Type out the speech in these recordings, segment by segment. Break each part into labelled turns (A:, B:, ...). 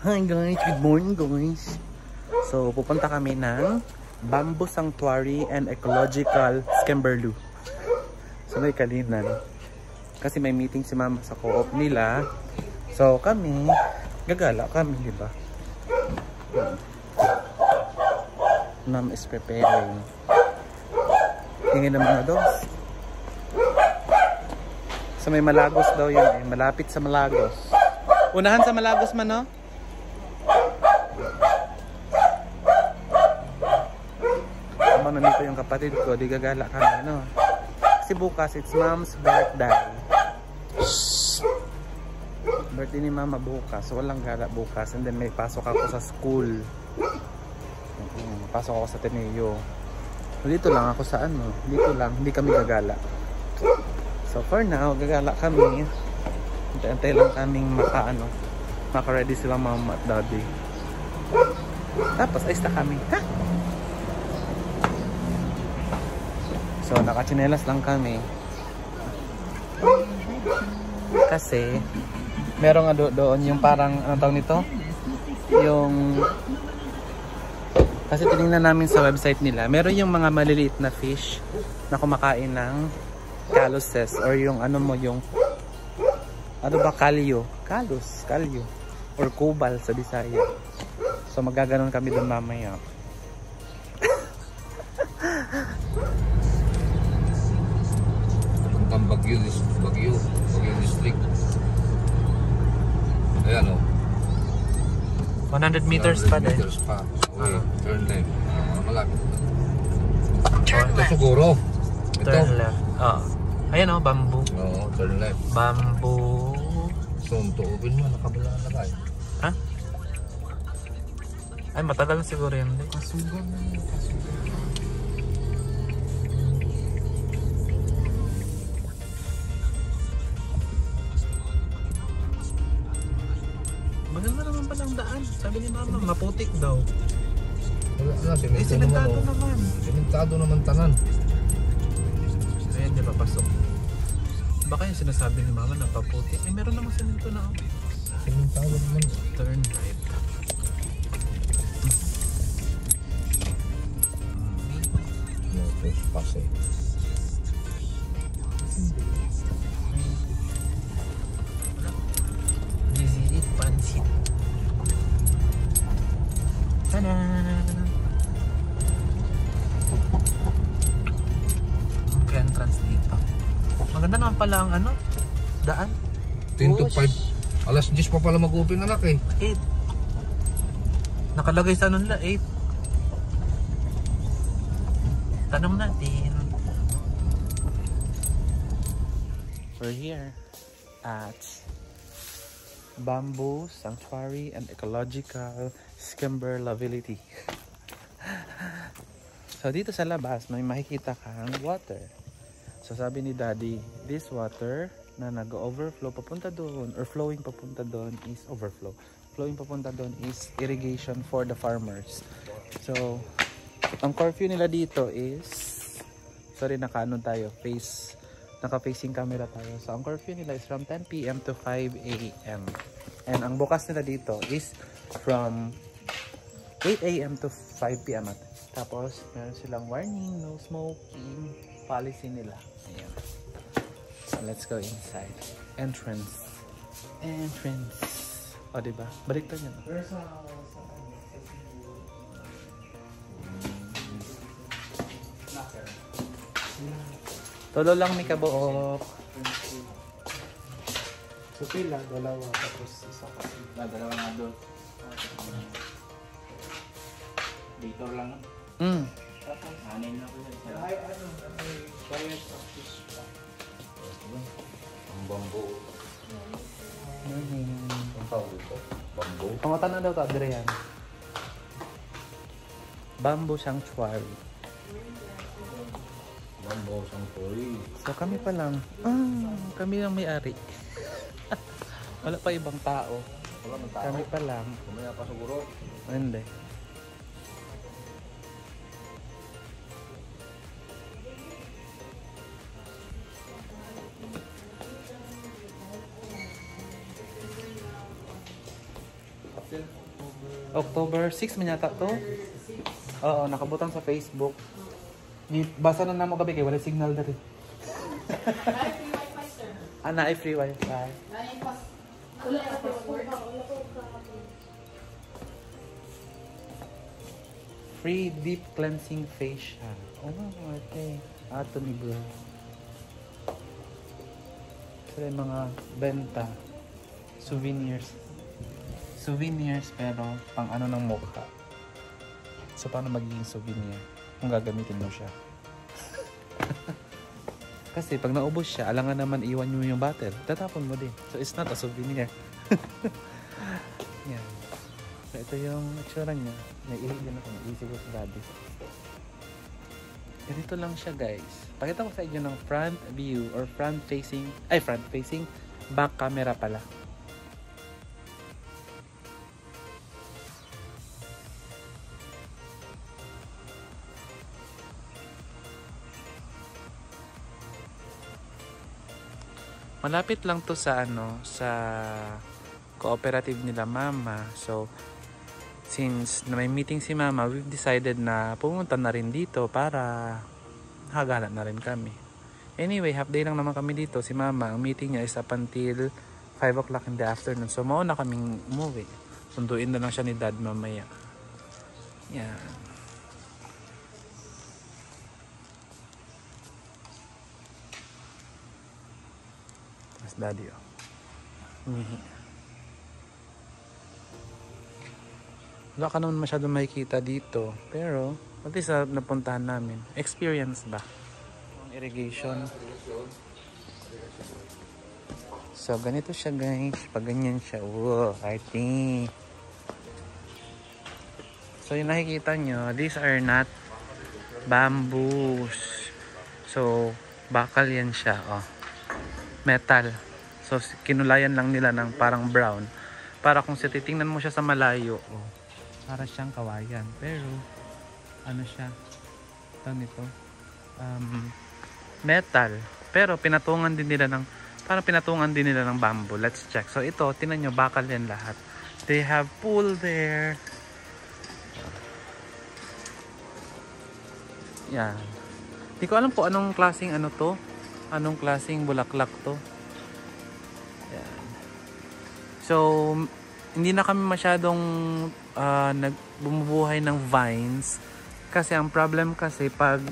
A: Hi guys, good morning guys. So pupunta kami ng Bamboo Sanctuary and Ecological Skemberlu. So may kalinan. Kasi may meeting si mama sa co-op nila. So kami, gagala kami, di ba? Mom is preparing. Tingin ng mga dogs. So may Malagos daw yun eh. Malapit sa Malagos. Unahan sa Malagos man, no? Habang nandito yung kapatid ko, di gagala kami, no? Kasi bukas, it's mom's birthday. Birthday ni mama bukas. So walang gala bukas. And then may pasok ako sa school. Pasok ako sa Ateneo. Dito lang ako sa ano. Dito lang. Hindi kami gagala. So for now, gagala kami. Antay lang kaming maka-ready sila mama at daddy. Tapos ayos na kami. Ha? So nakachinelas lang kami. Kasi merong doon yung parang ano tawag nito? Yung kasi tinignan namin sa website nila, meron yung mga maliliit na fish na kumakain ng caluses or yung ano mo yung ano ba, kalyo or kubal sa Bisaya. So magaganon kami doon mamaya.
B: Papuntang Baguio District. Ayan o.
A: 100 meters pa din.
B: Okay, turn left. Malapit.
C: Turn
B: Ito
C: left.
B: siguro. Ito.
A: Turn left. Ayan o, bamboo.
B: Oo, turn left.
A: Bamboo.
B: So, tuubin mo, nakabila na tayo.
A: Ha? Ay, matagal siguro yun.
B: Kasugan na yun.
A: Maganda naman palang daan. Sabi ni mama, maputik daw.
B: Wala na,
A: Simentado naman.
B: Simentado naman tanan.
A: Ayan, di ba pasok? Baka yung sinasabi ni mama na paputik. Eh, meron namang semento na.
B: Simentado naman.
A: Turn right.
B: No, first pass eh.
A: Easy eat pansit. Tada! Ang entrance dito. Maganda naman pala ang ano, daan.
B: 10 to 5. Alas 10 pa pala mag-open anak eh.
A: 8. Nakalagay sa ano nila, 8. Tanong natin. We're here at Bamboo Sanctuary and Ecological Skemberlavillity. So dito sa labas may makikita kang water. So sabi ni daddy, this water na nag-overflow papunta doon or flowing papunta doon is overflow. Flowing papunta doon is irrigation for the farmers. So ang curfew nila dito is, sorry, naka-facing camera tayo. So ang curfew nila is from 10 PM to 5 AM. And ang bukas nila dito is from 8 AM to 5 PM. Tapos meron silang warning, no smoking policy nila. Ayan. So let's go inside. Entrance. O diba? Baliktad niya. Tolo lang may kabuok.
D: So pila, dalawa, tapos isa kasi.
C: Dalawa nga doon. Dito lang. Tapos, anin na ko yun.
D: Ay, may quiet practice pa.
B: Ang bamboo. Ang tawag ito? Bamboo?
A: Pangutan na daw to, Adrian. Bamboo Sanctuary.
B: Bamboo Sanctuary.
A: So kami pa lang. Kami lang may-ari. Wala pa ibang tao.
B: Wala ng tao.
A: Kami pa lang.
B: Kumaya pa siguro.
A: Hindi. October 6 man yata to. Oo, nakabutang sa Facebook. Basa na namo gabi kay wala signal diri. Ana ay free wifi. Free deep cleansing facial. Oh, okay. Ato ni bro. So, yung mga benta. Souvenirs. Souvenirs pero pang ano ng mukha. So, paano magiging souvenir? Kung gagamitin mo siya. Kasi pag naubos siya, alangan naman iwan nyo yung bottle. Tatapon mo din. So, it's not a souvenir. Yan. So, ito yung itsura niya. Naiihi din ako. Naiisi ko sa daddy. Ganito lang siya, guys. Pakita ko sa inyo ng front view or front facing, back camera pala. Malapit lang to sa sa cooperative nila mama. So, since na may meeting si mama, we've decided na pumunta na rin dito para hagala na rin kami. Anyway, half day lang naman kami dito. Si mama, ang meeting niya is up until 5 o'clock in the afternoon. So, mauna kaming umuwi. Sunduin na lang siya ni dad mamaya. Yan. Daddy, wala ka naman masyadong makikita dito, pero at least napuntahan namin. Experience ba? Ang irrigation. So ganito siya, guys. Pag ganyan siya, wow, arty. So yung nakikita nyo, these are not bamboos. So bakal yan siya, oh. Metal. So, kinulayan lang nila ng parang brown. Para kung titingnan mo siya sa malayo, oh, para siyang kawayan. Pero, ano siya? Ito nito. Metal. Pero, pinatungan din nila ng, parang pinatungan din nila ng bamboo. Let's check. So, ito, tinan nyo, bakal yan lahat. They have pool there. Yan. Hindi ko alam po anong klaseng ano to. Anong klaseng bulaklak to. Yan. So, hindi na kami masyadong bumubuhay ng vines. Kasi ang problem kasi pag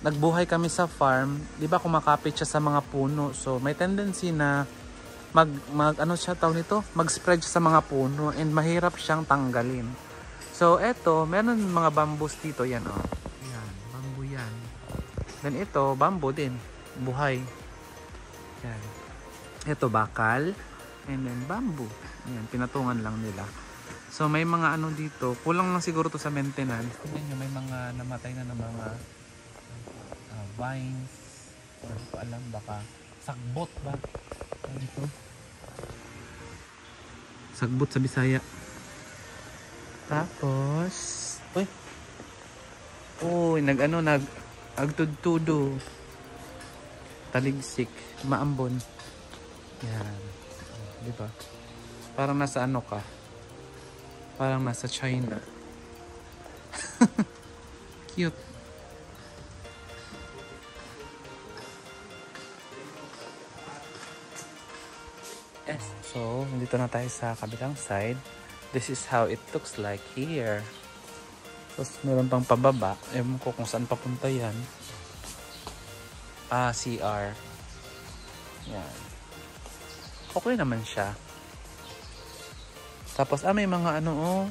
A: nagbuhay kami sa farm, di ba kumakapit siya sa mga puno. So, may tendency na ano siya tawag nito? Mag-spread siya sa mga puno and mahirap siyang tanggalin. So, eto, meron mga bamboos dito. Yan, oh. Yan, bamboo yan. Then ito, bamboo din. Buhay. Yan. Ito bakal. And then bamboo. Ayan, pinatungan lang nila. So may mga ano dito. Kulang lang siguro to sa maintenance. Tignan nyo, may mga namatay na ng mga vines. Hindi ko alam, baka sagbot ba? Ano dito? Sagbot sa Bisaya. Tapos uy, agtudtudo. Taligsik, maambon. Yan. Di ba? Parang nasa ano ka? Parang nasa China. Cute. Yes. So, nandito na tayo sa kabilang side. This is how it looks like here. Tapos, meron pang pababa. Ewan ko kung saan papunta yan. CR. Yan. Okay naman siya. Tapos, may mga ano, oh.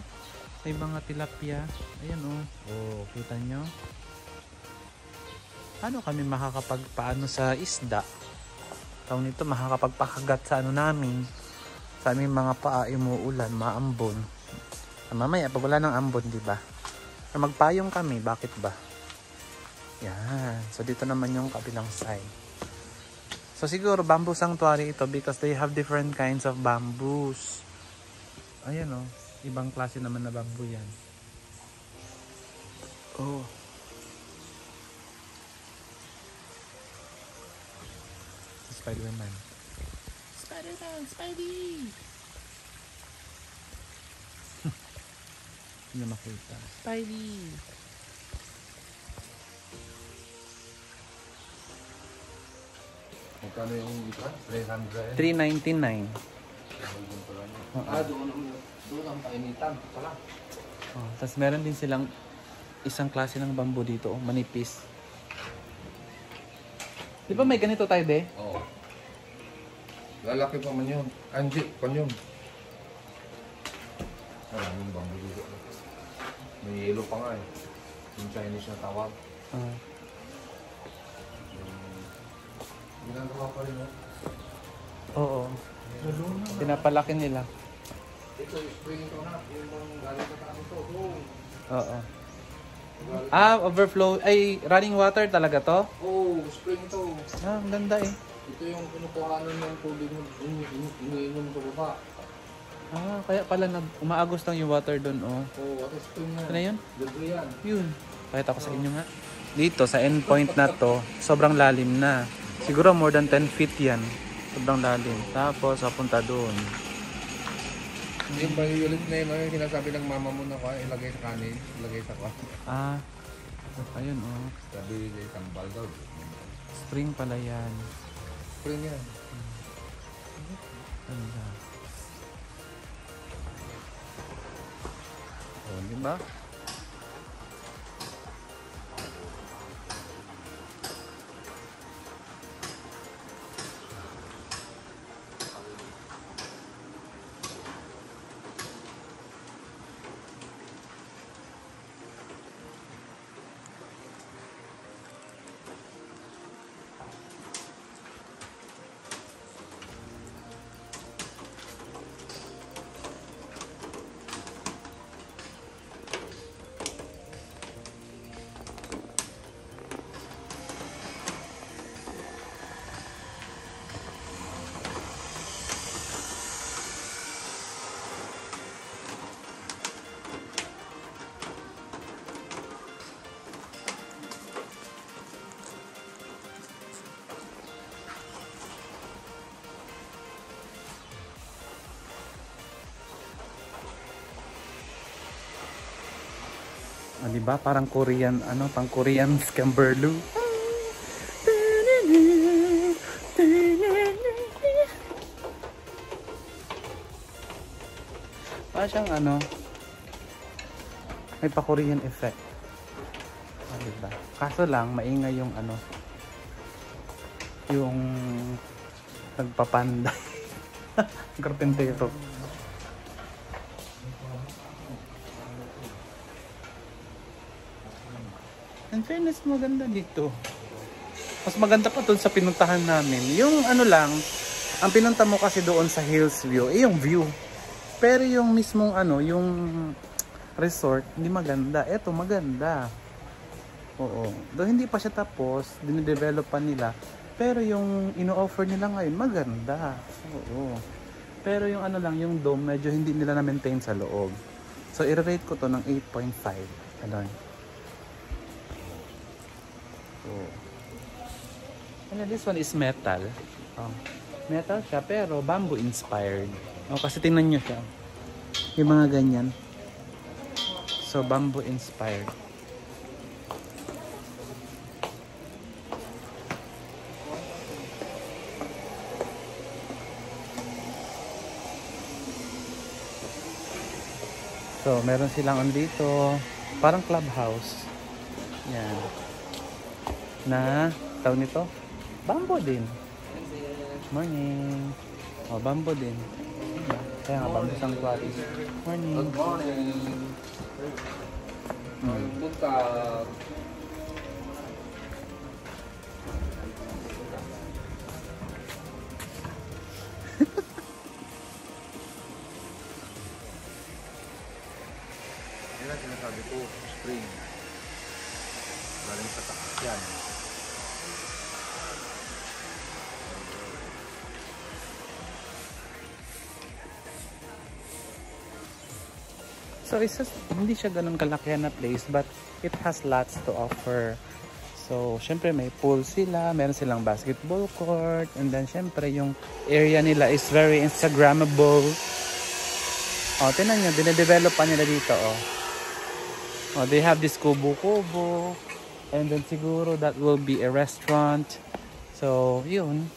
A: May mga tilapia. Ayan, oh. Oh, kita nyo? Paano kami makakapagpaano sa isda? Tawag nito, makakapagpakagat sa ano namin. Sa aming mga paa, umuulan, maambon. Mamaya, pag wala ng ambon, diba? Magpayong kami, bakit ba? Yan. So, dito naman yung kabilang side. So, siguro bamboo sanctuary ito because they have different kinds of bamboos. Ayan, oh. Ibang klase naman na bamboo yan. Oh. Spider-Man. Spider-Man! Spidey! Hindi nyo makita. Spidey!
B: Magkano yung isa? 300.
A: 399.
B: Doon ang painitan. Pala.
A: Oh, tapos meron din silang isang klase ng bamboo dito, oh, manipis. Di ba may ganito tayo, be?
B: Oo. Lalaki pa man yun. Anji, pan yun. Maraming bamboo dito. May yellow pa nga eh. Yung Chinese na tawag. Ginagawa pa rin yun.
A: Oo. Pinapalaki nila.
B: Ito, spring ito na. Yung bang galing sa taas ito.
A: Oo. Overflow. Ay, running water talaga to?
B: Oo, spring ito.
A: Ang ganda eh.
B: Ito yung kinukuhanan ng tubig mo. Iniinom sa baba.
A: Kaya pala umaagos lang yung water doon, oh.
B: Oo, at spring yan.
A: Ano yun?
B: Libre yan.
A: Yun. Pakita ko sa inyo nga. Dito, sa endpoint na to, sobrang lalim na. Siguro more than 10 feet yan. Sobrang lalim. Tapos, papunta doon.
B: Yung bayulit na yun, yung sinasabi ng mama mo na ilagay sa kanin, ilagay sa kwa.
A: Ayun, oh.
B: Sabi niya tambal daw.
A: Spring pala yan.
B: Spring yan.
A: Ganda. Oh, di ba? Diba? Parang Korean, pang Korean Scamberloo. Parang siyang may pa Korean effect. Diba? Kaso lang, maingay yung yung nagpapanday. Karpentero. In fairness, maganda dito. Mas maganda pa doon sa pinuntahan namin. Yung lang, ang pinunta mo kasi doon sa Hills View, yung view. Pero yung mismong yung resort, hindi maganda. Eto, maganda. Oo. Doon hindi pa siya tapos, dinidevelop pa nila. Pero yung ino-offer nila ngayon, maganda. Oo. Pero yung lang, yung dome, medyo hindi nila na-maintain sa loob. So, i-rate ko to ng 8.5. And then this one is metal. Metal siya pero bamboo inspired. Kasi tingnan nyo siya. Yung mga ganyan. So bamboo inspired. So meron silang dito. Parang clubhouse. Yan. Na tawag nito bamboo din. Morning. Bamboo din. Kaya nga bamboo sanctuary. Morning.
B: Good morning. Buntag. Yan ang sinasabi ko, spring. Galing sa taas yan.
A: So hindi siya ganun kalakihan na place but it has lots to offer. So syempre may pool sila, meron silang basketball court, and then syempre yung area nila is very Instagrammable. Tingnan nyo, dinedevelop pa nila dito Oh, they have this kubo-kubo. And then siguro that will be a restaurant. So, yun.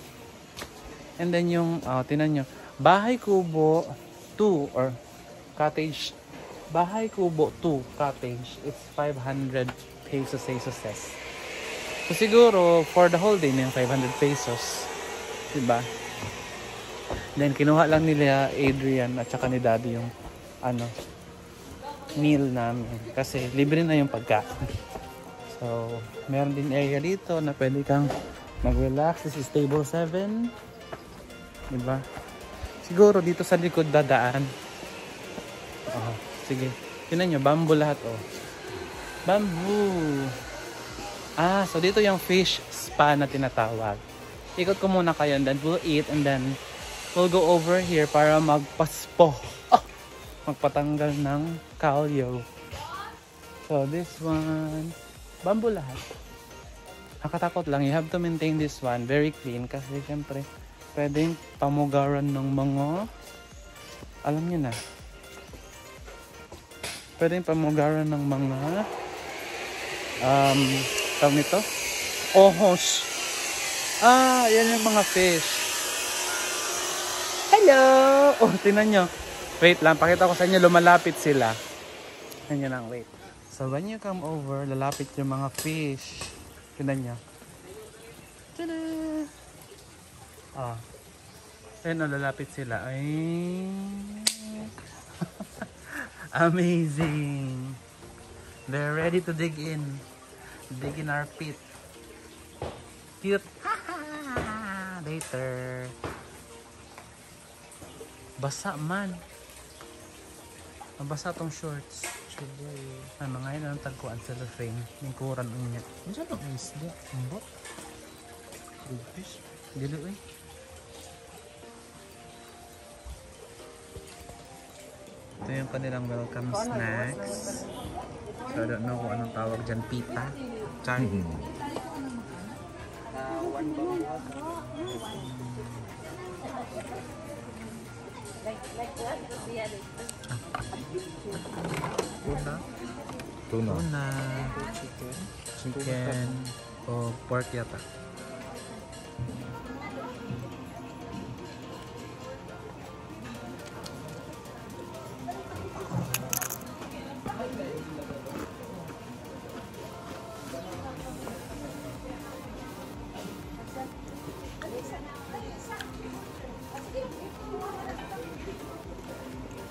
A: And then yung, tinan nyo, Bahay Kubo 2 or cottage. Bahay Kubo 2 cottage. It's 500 pesos. So, siguro, for the whole day na yung 500 pesos. Diba? Then, kinuha lang nila Adrian at saka ni Daddy yung, meal namin. Kasi, libre na yung pagkain. So, meron din area dito na pwede kang mag-relax. This is table 7. Diba? Siguro dito sa likod dadaan. Oh, sige. Tingnan nyo, bamboo lahat oh. Bamboo. So dito yung fish spa na tinatawag. Ikot ko muna kayo and then we'll eat and then we'll go over here para magpaspo. Magpatanggal ng kalyo. So this one, bamboo lahat. Nakatakot lang. You have to maintain this one very clean kasi syempre pwedeng pamugaran ng mga, alam niyo na, pwedeng pamugaran ng mga tawag nito, ohos. Yan yung mga fish. Hello! Oh, tinan nyo. Wait lang, pakita ko sa inyo, lumalapit sila. Ganyan lang, wait. So when you come over, lalapit yung mga fish. Tinan nyo. Tada! Ayun, lalapit sila. Ay. Amazing. They're ready to dig in. Dig in our pit. Cute. Later. Basa man. Mabasa tong shorts. Mga yun ang tagkuan sa frame. Ningkuran unya. Ano ang isda? Ambot? Fish? Dilo eh. Ito yung kanilang welcome snacks. So I don't know kung anong tawag dyan. Pita. Char. Tuna. Chicken. O pork yata.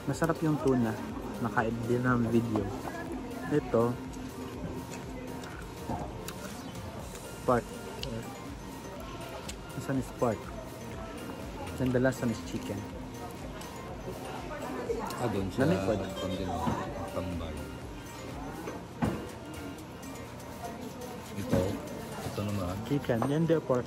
A: Masarap yung tuna. Nakain din ng video. Ito pork. Isan is pork. And the last one is chicken.
B: Doon sa
A: Lamipod.
B: tambal. Ito naman.
A: Chicken. Yan the pork.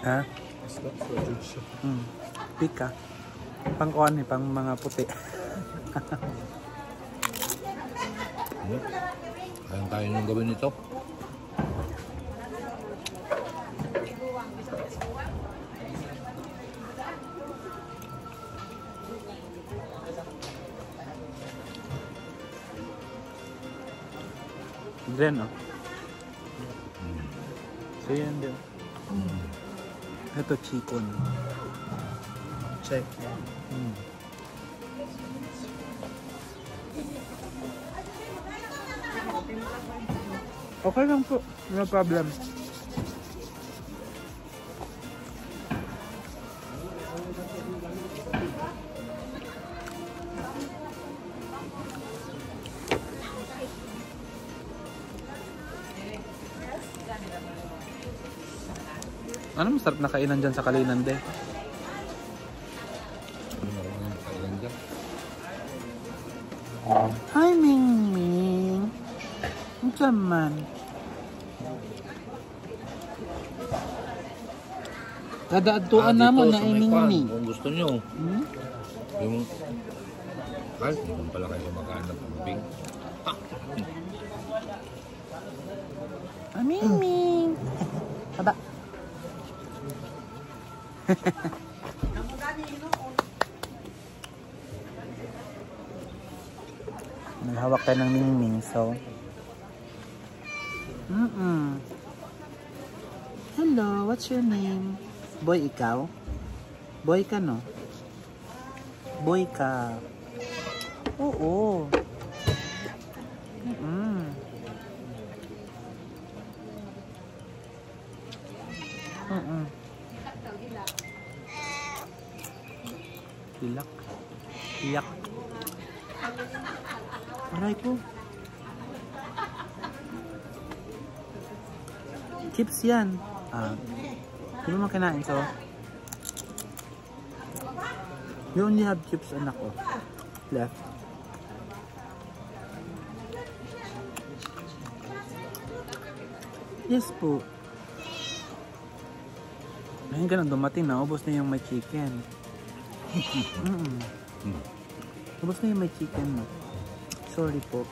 A: Ha? Pika. Pang-kuan eh, pang mga puti.
B: Kayang kaya niyong gawin ito.
A: Then, so yan din. Ito chicken. Check. Okay lang po. No problem. Ano masarap na kainan dyan sa Kalinan, de? Hi, Ming Ming. Ang man. Kadaadtuan naman na Ming Ming.
B: Kung gusto nyo. Yung... Kahit naman pala kayo kumakain ng pambing.
A: Ming Ming. Taba. Naghawak tayo ng mingming, so. Hello, what's your name? Boy, ikaw? Boy ka, no? Boy ka. Oo. Hilak. Iyak. Aray ko. Chips yan. Hindi mo makinain to. You only have chips, anak ko. Left. Yes po. Ngayon ka na dumating na. Ubos na yung may chicken. Ubos na yung may chicken mo. Sorry po.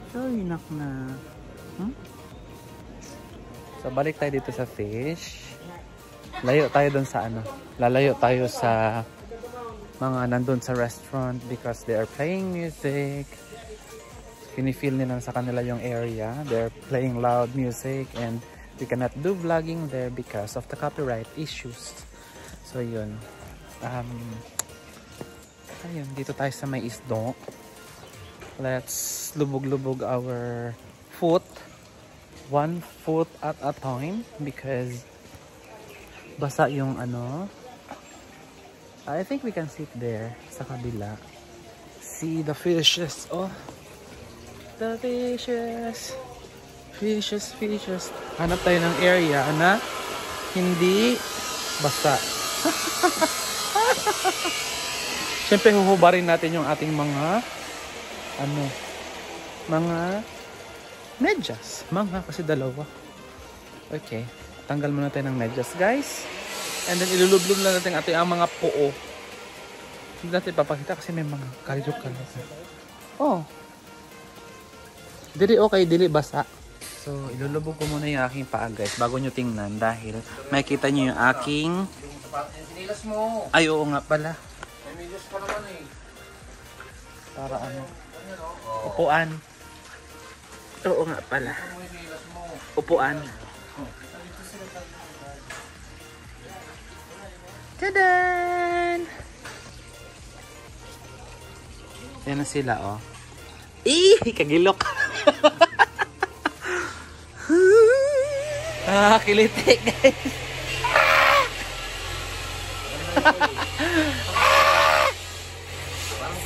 A: Sorry, nak na. So, balik tayo dito sa fish. Layo tayo dun sa ano. Lalayo tayo sa mga nandun sa restaurant because they are playing music. Pinifeel nila sa kanila yung area. They're playing loud music and we cannot do vlogging there because of the copyright issues. So, yun. Ayun, dito tayo sa may isdong. Let's lubog-lubog our foot. 1 foot at a time because basa yung ano. I think we can sit there sa kabila. See the fishes. Oh, the fishes. Fishes, fishes. Hanap tayo ng area na hindi basa. Siyempre huhubarin natin yung ating mga mga medyas. Mga kasi dalawa. Okay. Tanggal muna tayo ng medyas, guys. And then ilulublog na natin ang mga poo. Hindi natin papakita kasi may mga kalyok-kalyok. Oh. Dili okay, dili basa. So, ilulubog ko muna yung aking paa, guys, bago nyo tingnan dahil makikita nyo yung aking...
B: Sinilas mo.
A: Ay, oo nga pala.
B: May medyas pa naman eh.
A: Para ano? Upuan. Oo nga pala. Upuan. Tadan! Yan na sila, oh. Kagilok. Kiliti, guys.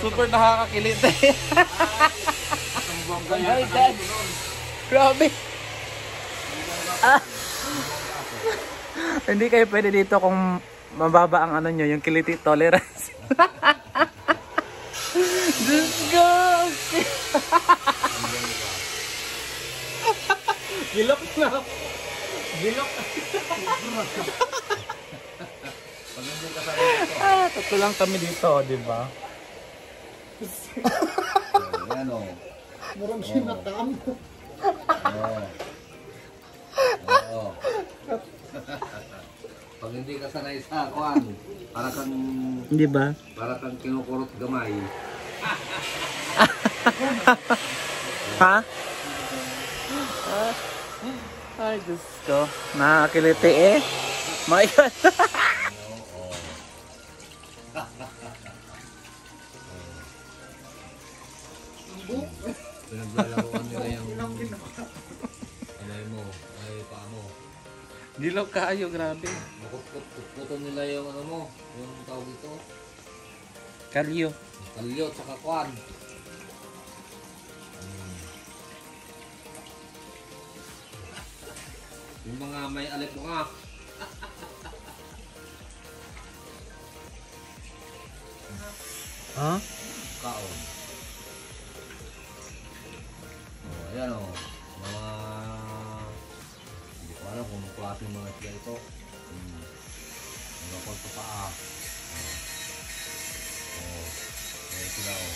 A: Super nakakakiliti. Ay, Dad. Grabe. Hindi kayo pwede dito kung mababa ang ano nyo, yung kiliti tolerance. Disgusting. Gilok na. Gilok. Tatlo lang kami dito, di ba?
B: Yan o.
D: Marang sinakam.
B: Oo. Pag hindi ka sanay sa kuan, para kang...
A: Di ba?
B: Para kang kinukurot gamay.
A: Ha? Ay, Diyos ko. Nakakiliti eh. My God.
B: Pinaglalaroan nila yung... Anay mo, ay paa mo.
A: Dilaw kayo, grabe.
B: Puto nila yung ano mo, yung tawag ito.
A: Kalyo.
B: Kalyo, tsaka kuan. Yung mga may alip mo nga.
A: Ha?
B: Kaon. Oh, ayan o. Mga... Hindi ko alam kung klase mga siya ito. Mga pagpapaa. Oh. Ayan sila o.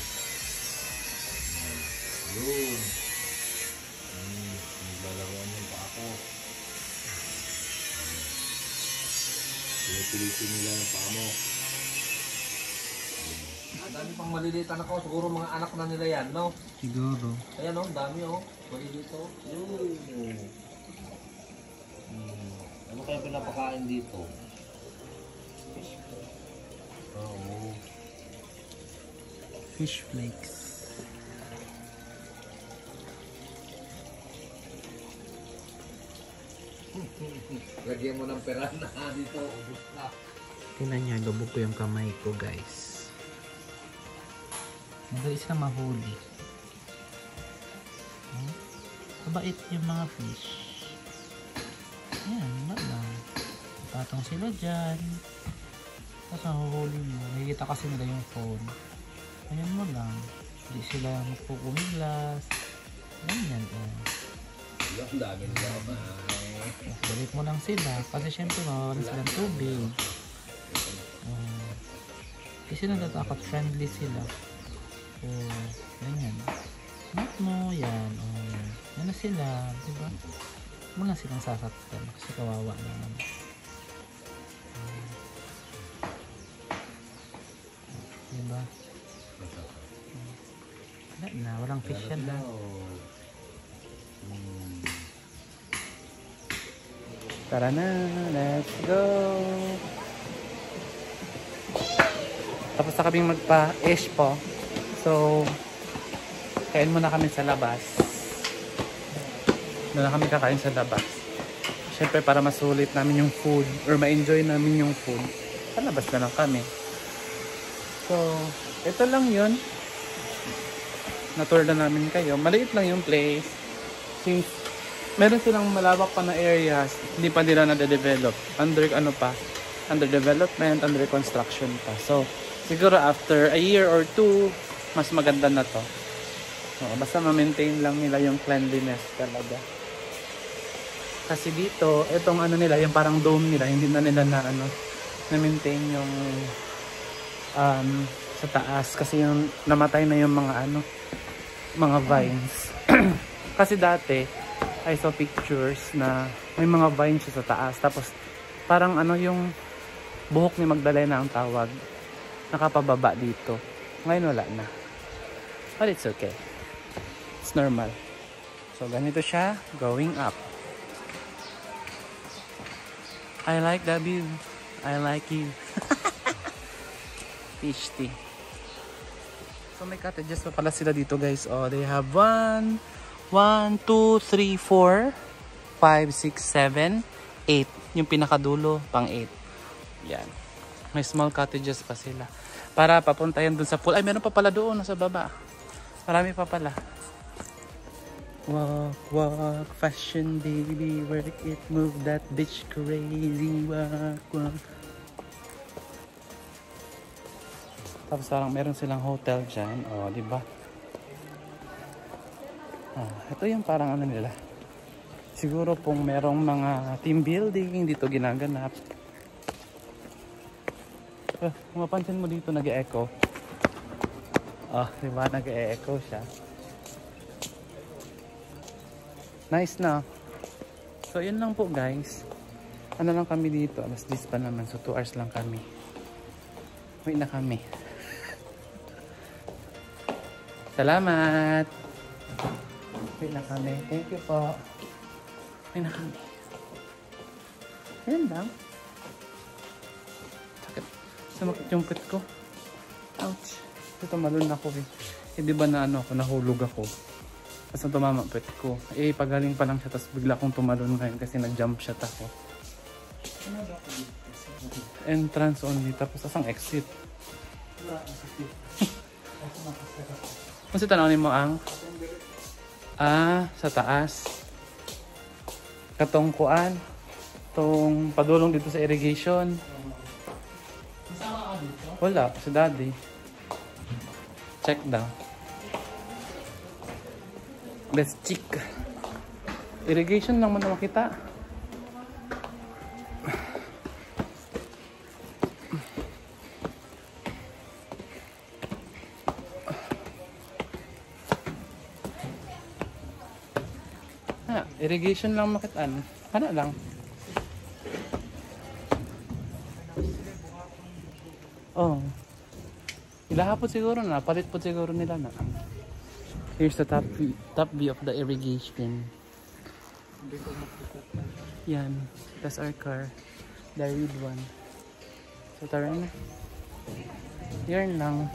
B: Yun. Naglalaroan yung pa ako. Pinipilitin nila yung paa mo. Ang dami pang maliliit anak ko. Siguro mga anak na nila yan, no?
A: Siguro.
B: Ayan, oh. Dami, oh. Maliliit, oh. Ano kaya pinapakain dito? Oo.
A: Fish flakes.
B: Lagyan mo ng pera na dito. Ubus na.
A: Tingnan niya, lubog ko yung kamay ko, guys. Madali sila mahuli. Mabait yung mga fish. Ayan, wala. Patong sila dyan. Tapos nahuhuli mo. Nakikita kasi nila yung phone. Ayan mo lang. Hindi sila magpupumilas. Ganyan,
B: Ang dami nila.
A: balik mo lang sila. Kasi syempre mawawalan silang tubig. Kasi natatakot, friendly sila. Ganyan. Mat mo, yan. Yan na sila. Diba? Huwag mo lang silang sasaktan. Kasi kawawa naman. Diba? Wala na. Walang fish yan na. Tara na. Let's go. Tapos na kaming magpa-ish po. So, kain muna kami sa labas. Muna kami kakain sa labas. Siyempre para masulit namin yung food or ma-enjoy namin yung food, sa labas na lang kami. So, ito lang yun. Na-tour na namin kayo. Maliit lang yung place. Since meron silang malawak pa na areas, hindi pa nila na-develop. Under development, under construction pa. So, siguro after a year or two, mas maganda na to. So, basta ma-maintain lang nila yung cleanliness talaga. Kasi dito, itong ano nila, yung parang dome nila, hindi na nila na-maintain yung sa taas. Kasi yung namatay na yung mga vines. Kasi dati, I saw pictures na may mga vines sa taas. Tapos, parang yung buhok ni Magdalena ang tawag. Nakapababa dito. Ngayon wala na. But it's okay. It's normal. So, ganito siya going up. I like the view. I like you. Fish tea. So, may cottages pa pala sila dito, guys. Oh, they have 1, 2, 3, 4, 5, 6, 7, 8. Yung pinakadulo, pang 8. Yan. May small cottages pa sila. Para papunta yan dun sa pool. Ay, meron pa pala doon sa baba. Marami pa pala. Walk, walk, fashion baby, work it, move that bitch crazy, walk, walk. Tapos parang meron silang hotel dyan. O, diba? Ito yung parang nila. Siguro pong merong mga team building dito ginaganap. Kung mapansin mo dito nag-e-echo. Diba? Nag-e-echo siya. Nice na. So, yun lang po, guys. Ano lang kami dito? Alas 10 pa naman. So, 2 hours lang kami. Uwi na kami. Salamat! Uwi na kami. Thank you po. Uwi na kami. Ayan lang. Sumakit yung pit ko. Ouch. Ito malun ako eh. Di ba na nahulog ako. Tapos tumama pit ko. Pagaling pa lang siya. Tapos bigla akong tumalon ngayon kasi nag-jump shot ako. Entrance only. Tapos asang exit. Kung si tanawin mo ang? Sa taas. Katungkuan. Itong padulong dito sa irrigation. Wala, si daddy. Check down. Let's check. Irrigation lang mo na makita. Irrigation lang makitaan. Ano lang. Oh. Ilahapot siguro na, palit po siguro nila na. Here's the top view of the irrigation. Yan, that's our car. The red one. So tara na. Yarn lang.